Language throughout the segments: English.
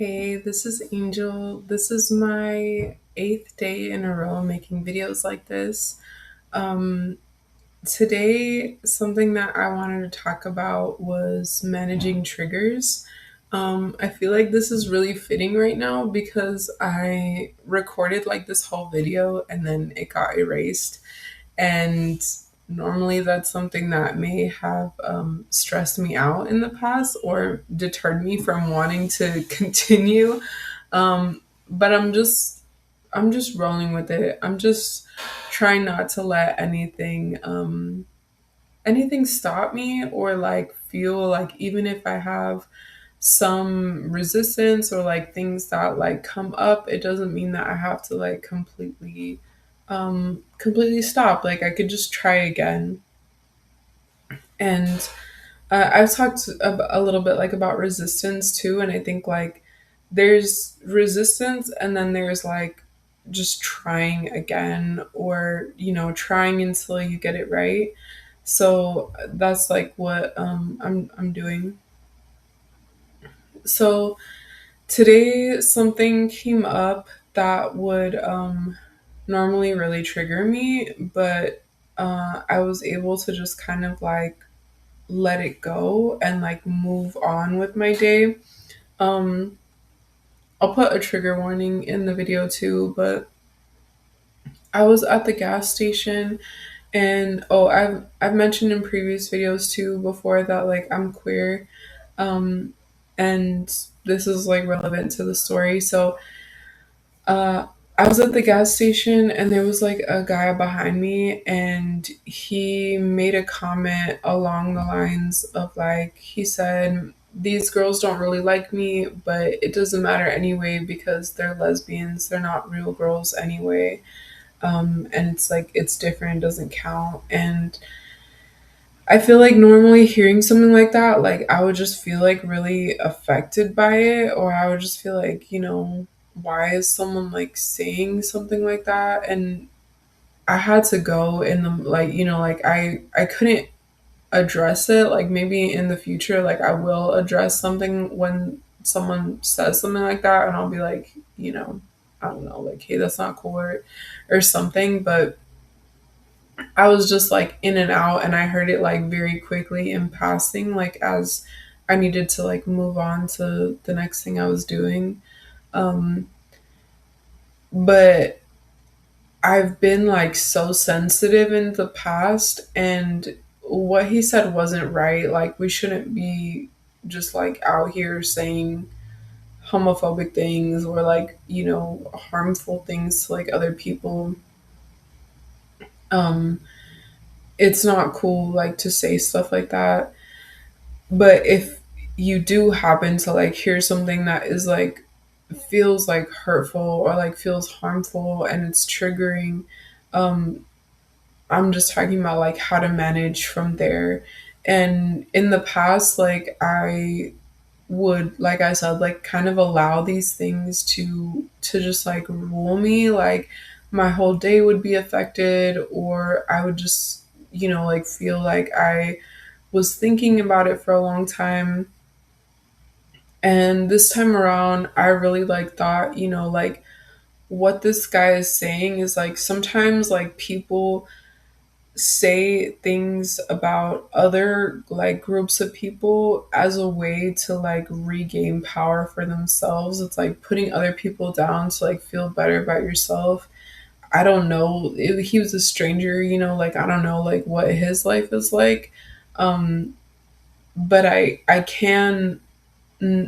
Hey, this is Angel. This is my eighth day in a row making videos like this. Um, Today, something that I wanted to talk about was managing triggers. I feel like this is really fitting right now because I recorded like this whole video and then it got erased. And normally that's something that may have stressed me out in the past or deterred me from wanting to continue. But I'm just rolling with it. I'm just trying not to let anything stop me or like feel like even if I have some resistance or like things that like come up, it doesn't mean that I have to like completely stop. Like I could just try again. And I've talked a little bit like about resistance too, and I think like there's resistance and then there's like just trying again or trying until you get it right. So that's like what I'm doing. So today something came up that would normally really trigger me, but I was able to just kind of like let it go and like move on with my day. Um, I'll put a trigger warning in the video too, but I was at the gas station and I've mentioned in previous videos too before that like I'm queer. Um, and this is like relevant to the story. So Uh, I was at the gas station and there was like a guy behind me and he made a comment along the lines of like, he said, these girls don't really like me, but it doesn't matter anyway because they're lesbians. They're not real girls anyway. And it's like, it's different, it doesn't count. And I feel like normally hearing something like that, like I would just feel like really affected by it, or I would just feel like, why is someone like saying something like that? And I had to go in the like, like I couldn't address it. Like maybe in the future, like I will address something when someone says something like that, and I'll be like, I don't know, like, hey, that's not cool or something. But I was just like in and out and I heard it like very quickly in passing, like as I needed to like move on to the next thing I was doing. Um, but I've been like so sensitive in the past and what he said wasn't right. Like we shouldn't be just like out here saying homophobic things or like, harmful things to like other people. Um, it's not cool like to say stuff like that. But if you do happen to like hear something that is like feels like hurtful or like feels harmful and it's triggering, um, I'm just talking about like how to manage from there. And in the past, like I would, like I said, like kind of allow these things to just like rule me. Like my whole day would be affected, or I would just, like feel like I was thinking about it for a long time. And this time around, I really like thought, like what this guy is saying is like sometimes like people say things about other like groups of people as a way to like regain power for themselves. It's like putting other people down to like feel better about yourself. I don't know. He was a stranger, like I don't know like what his life is like. Um, but I can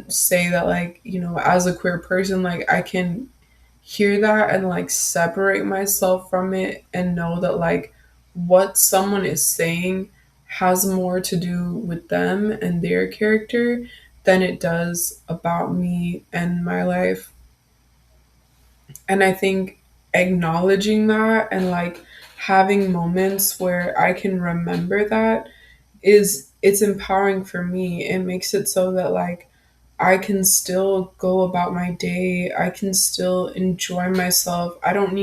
say that like as a queer person like I can hear that and like separate myself from it and know that like what someone is saying has more to do with them and their character than it does about me and my life. And I think acknowledging that and like having moments where I can remember that is it's empowering for me. It makes it so that like I can still go about my day. I can still enjoy myself. I don't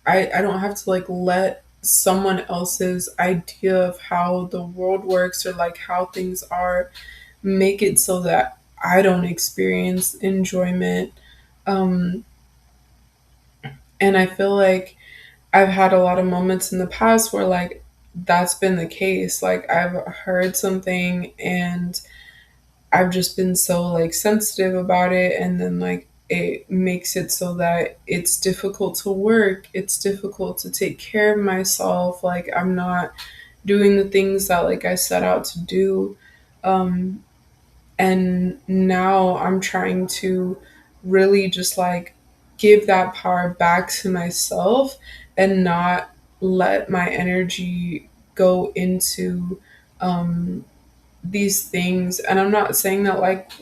have to like let someone else's idea of how the world works or like how things are make it so that I don't experience enjoyment. Um, and I feel like I've had a lot of moments in the past where like that's been the case. Like I've heard something and I've just been so like sensitive about it, and then like it makes it so that it's difficult to work, it's difficult to take care of myself, like I'm not doing the things that like I set out to do. Um and now I'm trying to really just like give that power back to myself and not let my energy go into um these things. And I'm not saying that like,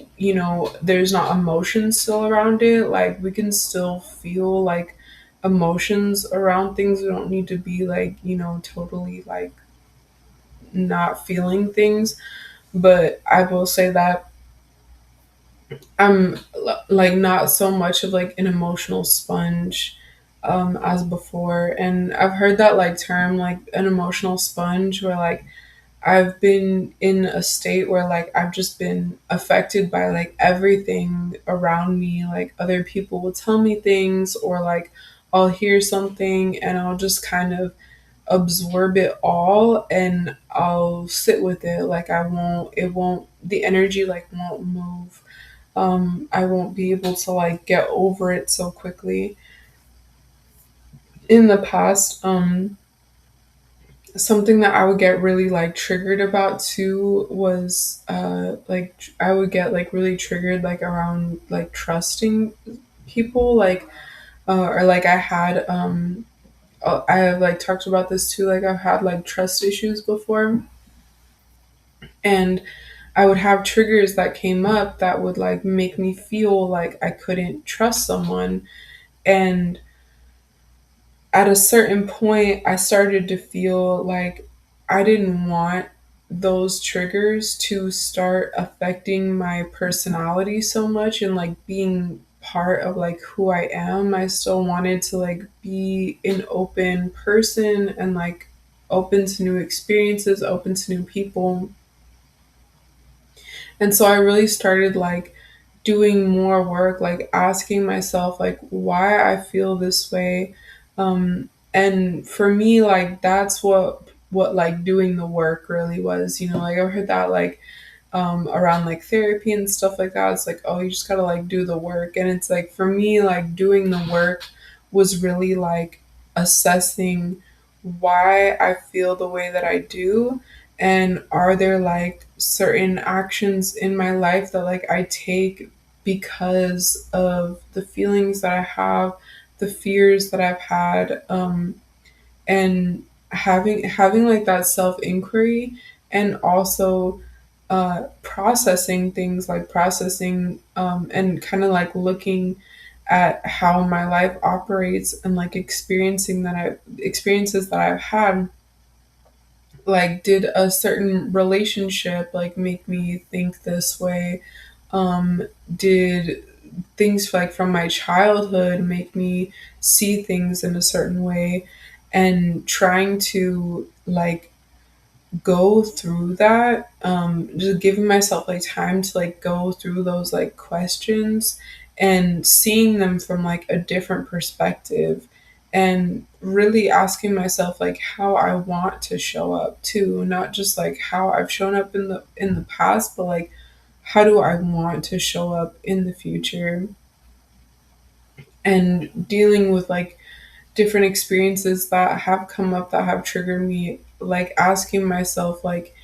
there's not emotions still around it. Like we can still feel like emotions around things. We don't need to be like, totally like not feeling things. But I will say that I'm like not so much of like an emotional sponge as before. And I've heard that like term, like an emotional sponge, where like I've been in a state where like I've just been affected by like everything around me. Like other people will tell me things, or like I'll hear something and I'll just kind of absorb it all and I'll sit with it. Like the energy like won't move. I won't be able to like get over it so quickly. In the past, something that I would get really like triggered about too was like I would get like really triggered like around like trusting people, like or like I have like talked about this too, like I've had like trust issues before, and I would have triggers that came up that would like make me feel like I couldn't trust someone. And at a certain point, I started to feel like I didn't want those triggers to start affecting my personality so much and like being part of like who I am. I still wanted to like be an open person and like open to new experiences, open to new people. And so I really started like doing more work, like asking myself like why I feel this way. And for me, like that's what like doing the work really was. Like I've heard that like around like therapy and stuff like that. It's like, oh, you just gotta like do the work. And it's like for me, like doing the work was really like assessing why I feel the way that I do, and are there like certain actions in my life that like I take because of the feelings that I have, the fears that I've had, and having like that self inquiry, and also processing things, like processing and kind of like looking at how my life operates, and like experiences that I've had. Like did a certain relationship like make me think this way? Did things like from my childhood make me see things in a certain way? And trying to like go through that, just giving myself like time to like go through those like questions and seeing them from like a different perspective, and really asking myself like how I want to show up too, not just like how I've shown up in the past, but like how do I want to show up in the future. And dealing with like different experiences that have come up that have triggered me, like asking myself like,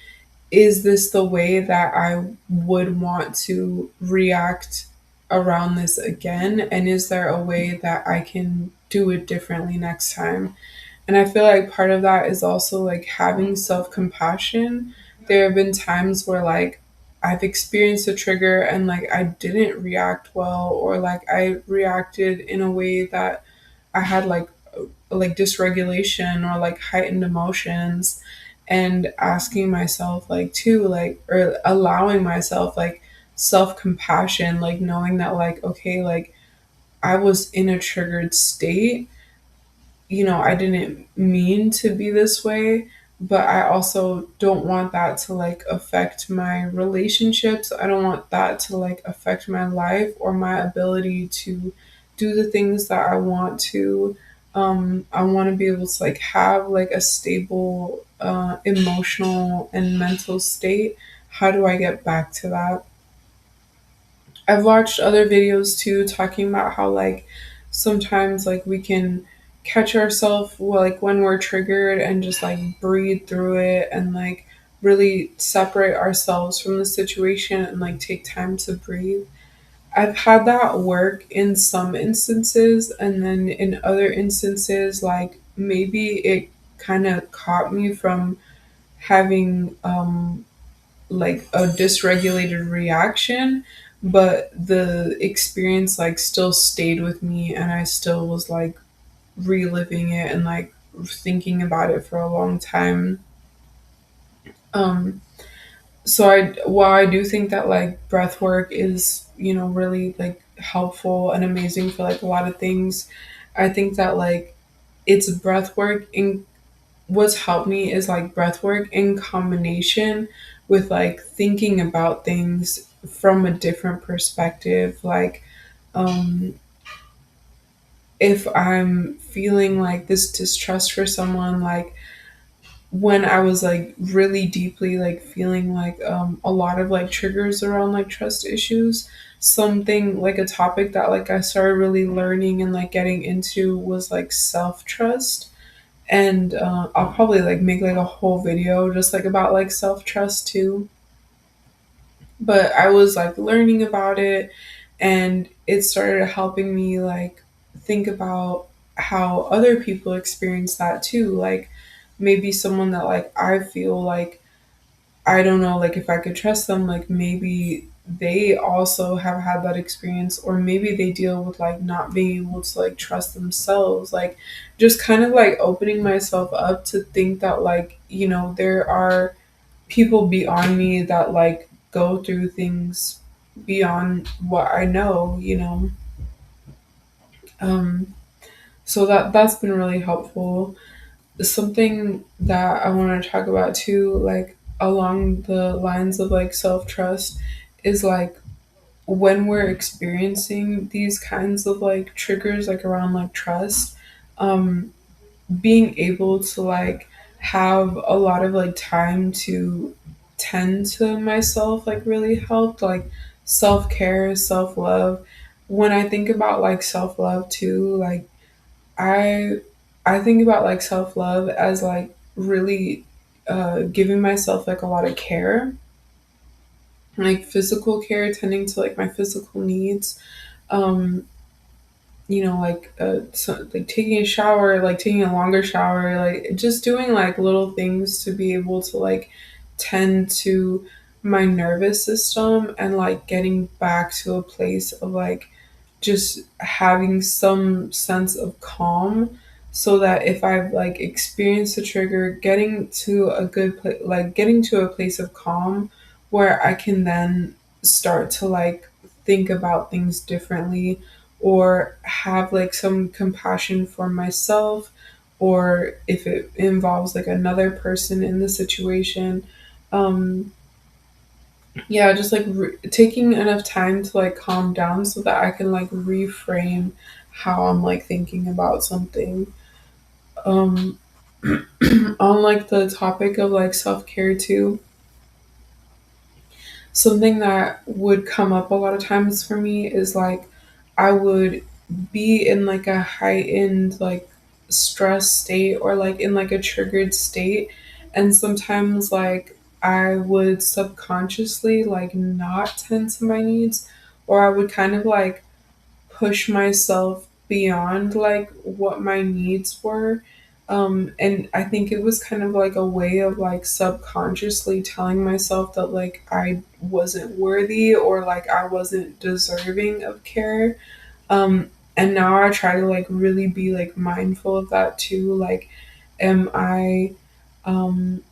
is this the way that I would want to react around this again? And is there a way that I can do it differently next time? And I feel like part of that is also like having self compassion. There have been times where like I've experienced a trigger and like I didn't react well, or like I reacted in a way that I had like dysregulation or like heightened emotions. And asking myself like too, like, or allowing myself like self compassion, like knowing that like okay, like I was in a triggered state, I didn't mean to be this way, but I also don't want that to like affect my relationships. I don't want that to like affect my life or my ability to do the things that I want to. I want to be able to like have like a stable emotional and mental state. How do I get back to that? I've watched other videos too talking about how like sometimes like we can catch ourselves like when we're triggered and just like breathe through it and like really separate ourselves from the situation and like take time to breathe. I've had that work in some instances, and then in other instances like maybe it kind of caught me from having like a dysregulated reaction, but the experience like still stayed with me and I still was like reliving it and like thinking about it for a long time. um so I while I do think that like breath work is, you know, really like helpful and amazing for like a lot of things, I think that like it's breath work in what's helped me is like breath work in combination with like thinking about things from a different perspective. Like, um, if I'm feeling like this distrust for someone, like when I was like really deeply like feeling like a lot of like triggers around like trust issues, something like a topic that like I started really learning and like getting into was like self trust. And I'll probably like make like a whole video just like about like self trust too. But I was like learning about it, and it started helping me like think about how other people experience that too. Like maybe someone that like I feel like I don't know, like if I could trust them, like maybe they also have had that experience, or maybe they deal with like not being able to like trust themselves. Like just kind of like opening myself up to think that like, you know, there are people beyond me that like go through things beyond what I know, you know. Um so that's been really helpful. Something that I want to talk about too, like along the lines of like self trust, is like when we're experiencing these kinds of like triggers, like around like trust, um, being able to like have a lot of like time to tend to myself, like really helped. Like self care, self love. When I think about like self love too, like I I think about like self love as like really giving myself like a lot of care, like physical care, tending to like my physical needs. Um, you know, like like taking a shower, like taking a longer shower, like just doing like little things to be able to like tend to my nervous system and like getting back to a place of like just having some sense of calm, so that if I've like experienced a trigger, getting to a good place, like getting to a place of calm where I can then start to like think about things differently, or have like some compassion for myself, or if it involves like another person in the situation. um yeah, just like taking enough time to like calm down so that I can like reframe how I'm like thinking about something. um on like the topic of like self-care too, something that would come up a lot of times for me is like I would be in like a heightened like stress state, or like in like a triggered state, and sometimes like I would subconsciously like not tend to my needs, or I would kind of like push myself beyond like what my needs were. And I think it was kind of like a way of like subconsciously telling myself that like I wasn't worthy, or like I wasn't deserving of care. And now I try to like really be like mindful of that too. Like, am I um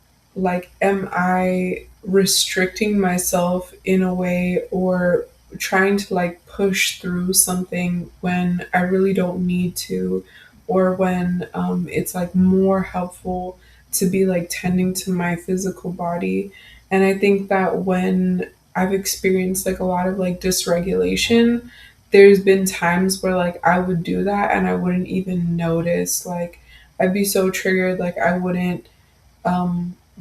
am I restricting myself in a way, or trying to like push through something when I really don't need to, or when it's like more helpful to be like tending to my physical body. And I think that when I've experienced like a lot of like dysregulation, there's been times where like I would do that and I wouldn't even notice. Like I'd be so triggered, like I wouldn't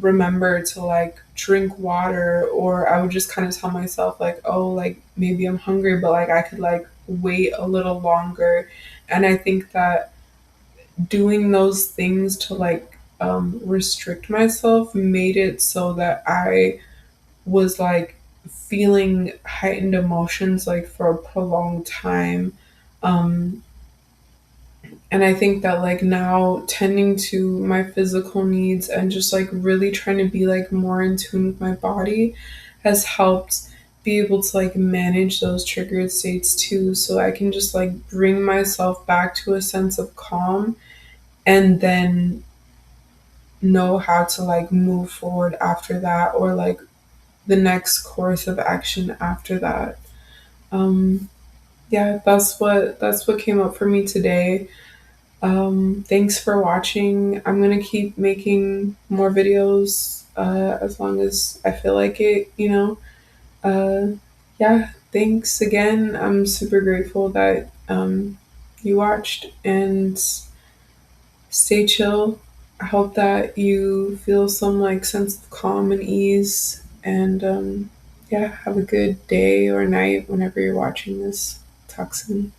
remember to like drink water, or I would just kind of tell myself like, oh, like maybe I'm hungry, but like I could like wait a little longer. And I think that doing those things to like restrict myself made it so that I was like feeling heightened emotions like for a prolonged time. Um, and I think that like now tending to my physical needs and just like really trying to be like more in tune with my body has helped be able to like manage those triggered states too. So I can just like bring myself back to a sense of calm and then know how to like move forward after that, or like the next course of action after that. Um, yeah, that's what came up for me today. Thanks for watching. I'm gonna keep making more videos as long as I feel like it. Yeah, thanks again. I'm super grateful that you watched, and stay chill. I hope that you feel some like sense of calm and ease. And yeah, have a good day or night whenever you're watching this. Talk soon.